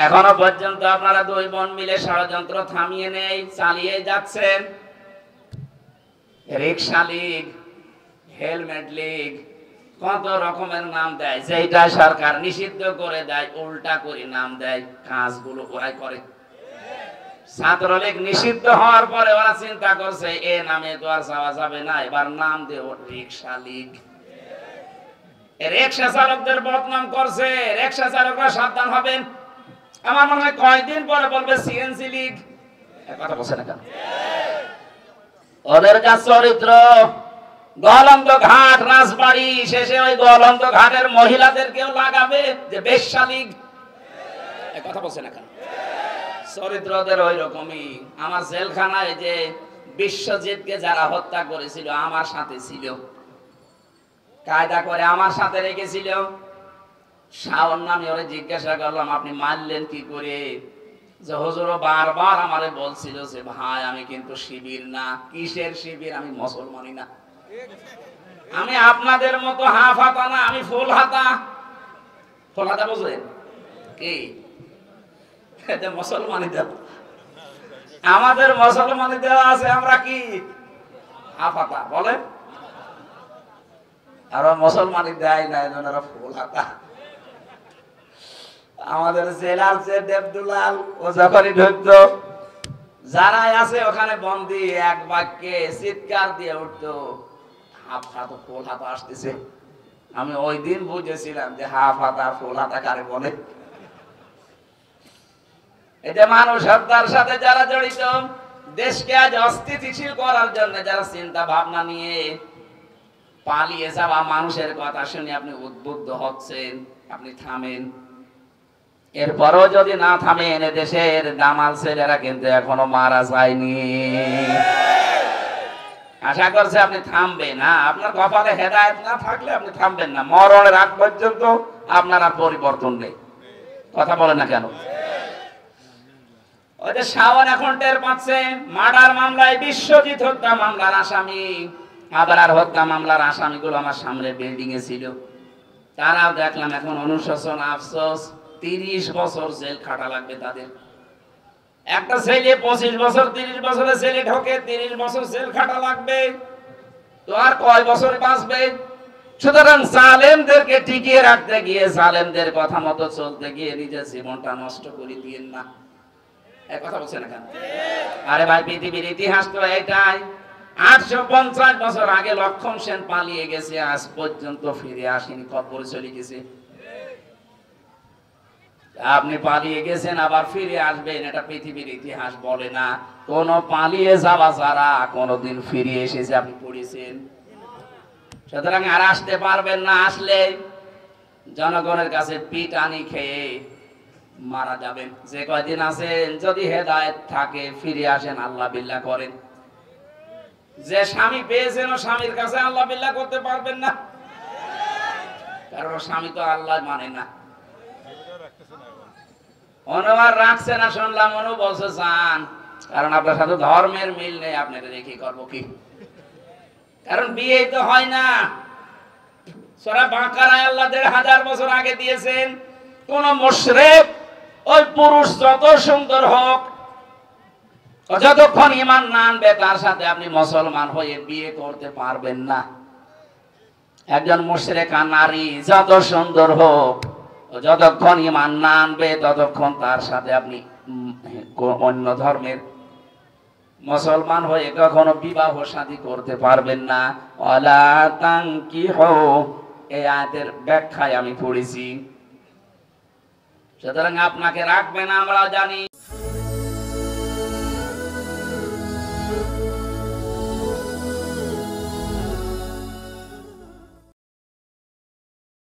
এখনো পর্যন্ত আপনারা দুই বোন মিলে ষড়যন্ত্র থামিয়ে নেই, চালিয়ে যাচ্ছেন। রিক্সা লীগ, হেলমেট লীগ, কত রকমের নাম দেয়, যেটা সরকার নিষিদ্ধ করে দেয় উল্টা করে নাম দেয়, কাজগুলো ওরাই করে। ছাত্রলীগ নিষিদ্ধ হওয়ার পরে ওরা চিন্তা করছে এ নামে তো আর যাওয়া যাবে না, এবার নাম দেব রিক্সা লীগ। রিক্সা চালকদের বদনাম করছে, রিক্সা চালকরা সাবধান হবেন। আমার মনে হয় কয়েকদিন পরে বলবে সিএনজি লীগ। কথা বলছে না কেন? ওদের যা চরিত্র, গলন্দ ঘাট রাজবাড়ি শেষে ওই গলন্দ ঘাটের মহিলাদেরকেও লাগাবে যে বেশ্যা লীগ। কথা বলছে না কেন? চরিত্র ওদের ওই রকমই। আমার জেলখানায় যে বিশ্বজিৎকে যারা হত্যা করেছিল আমার সাথে ছিল, কায়দা করে আমার সাথে রেখেছিল। শাওন নামে ওরে জিজ্ঞাসা করলাম আপনি মারলেন কি করে? যে হুজুর বারবার আমারে বলছিল যে ভাই আমি কিন্তু শিবির না। কিসের শিবির? আমি মুসলমানই না, আমি আপনাদের মতো হাফ হাতা না, আমি ফুল হাতা। ফুল হাতা বুঝলেন কি? মুসলমানি দেওয়া, আমাদের মুসলমানি দেওয়া আছে, আমরা কি হাফ হাতা বলে, আর মুসলমানি দেয় না, এজন্য ফুল হাতা। আমাদের জেলার যে দেবদুলাল ও যখনই ঢুকতো, যারাই আছে ওখানে বন্দি, এক বাক্যে চিৎকার দিয়ে উঠতো হাফ হাতা ফুল হাতা আসতেছে। আমি ওই দিন বুঝেছিলাম যে হাফ হাতা ফুল হাতা কারে বলে। এই যে মানুষ হত্যার সাথে যারা জড়িত, দেশকে আজ অস্থিতিশীল করার জন্য যারা চিন্তা ভাবনা নিয়ে পালিয়ে যাওয়া মানুষের কথা শুনে আপনি উদ্বুদ্ধ হচ্ছেন, আপনি থামেন। এরপরও যদি না থামেন, দেশের দামাল ছেলেরা কিন্তু এখনো মারা যায়নি। আশা করছে আপনি থামবেন না। আপনার কপালে হেদায়েত না থাকলে আপনি থামবেন না। মরণের আগ পর্যন্ত আপনার আর পরিবর্তন নেই। কথা বলেন না কেন? ওই যে শাওন এখন টের পাচ্ছে মার্ডার মামলায় বিশ্বজিৎ হত্যা মামলার আসামি, আবরার হত্যা মামলার আসামিগুলো আমার সামনে বিল্ডিং এ ছিল। তারাও দেখলাম এখন অনুশোচন, আফসোস, 30 বছর জেল খাটা লাগবে তাদের। একটা ছেলে 25 বছর 30 বছরের ছেলে ঢোকে, 30 বছর জেল খাটা লাগবে, তো আর কয় বছর বাঁচবে? সুতরাং জালেমদেরকে টিকিয়ে রাখতে গিয়ে, জালেমদের কথা মতো চলতে গিয়ে নিজের জীবনটা নষ্ট করে দিয়েন না। এই কথা বলছেন না কেন? আরে ভাই, পৃথিবীর ইতিহাস তো এটাই। 850 বছর আগে লক্ষণ সেন পালিয়ে গেছে, আজ পর্যন্ত ফিরে আসেনি, কবরে চলে গেছে। আপনি পালিয়ে গেছেন আবার ফিরে আসবেন, এটা পৃথিবীর ইতিহাস বলে না। কোন পালিয়ে যাওয়া যারা কোনদিন ফিরে এসেছে আপনি পড়েছেন? সুতরাং আর আসতে পারবেন না। আসলে জনগণের কাছে পিটানি খেয়ে মারা যাবেন। যে কয়দিন আছেন, যদি হেদায়েত থাকে ফিরে আসেন, আল্লাহ বিল্লাহ করেন। যে স্বামী পেয়েছেন ও স্বামীর কাছে আল্লাহ বিল্লাহ করতে পারবেন না, কারণ স্বামী তো আল্লাহ মানে না। অনুবার রাখছে না শুনলাম, অনু বলছে চান, কারণ আপনার সাথে ধর্মের মিল নেই, আপনাকে রেখে করবো কি? কারণ বিয়ে তো হয় না। সূরা বাকারায় আল্লাহ 1500 বছর আগে দিয়েছেন, কোন মুশরিক ওই পুরুষ যত সুন্দর হোক, যতক্ষণ ঈমান না আনবে তার সাথে আপনি মুসলমান হয়ে বিয়ে করতে পারবেন না। একজন মুশরিকা নারী যত সুন্দর হোক, যতক্ষণ ঈমান না আনবে ততক্ষণ তার সাথে আপনি অন্য ধর্মের মুসলমান হয়ে কখনো বিবাহ শাদী করতে পারবেন না। ওয়ালা তানকিহু, এই আয়াতের ব্যাখ্যায় আমি পড়েছি। সুতরাং আপনাকে রাখবেন, আমরা জানি।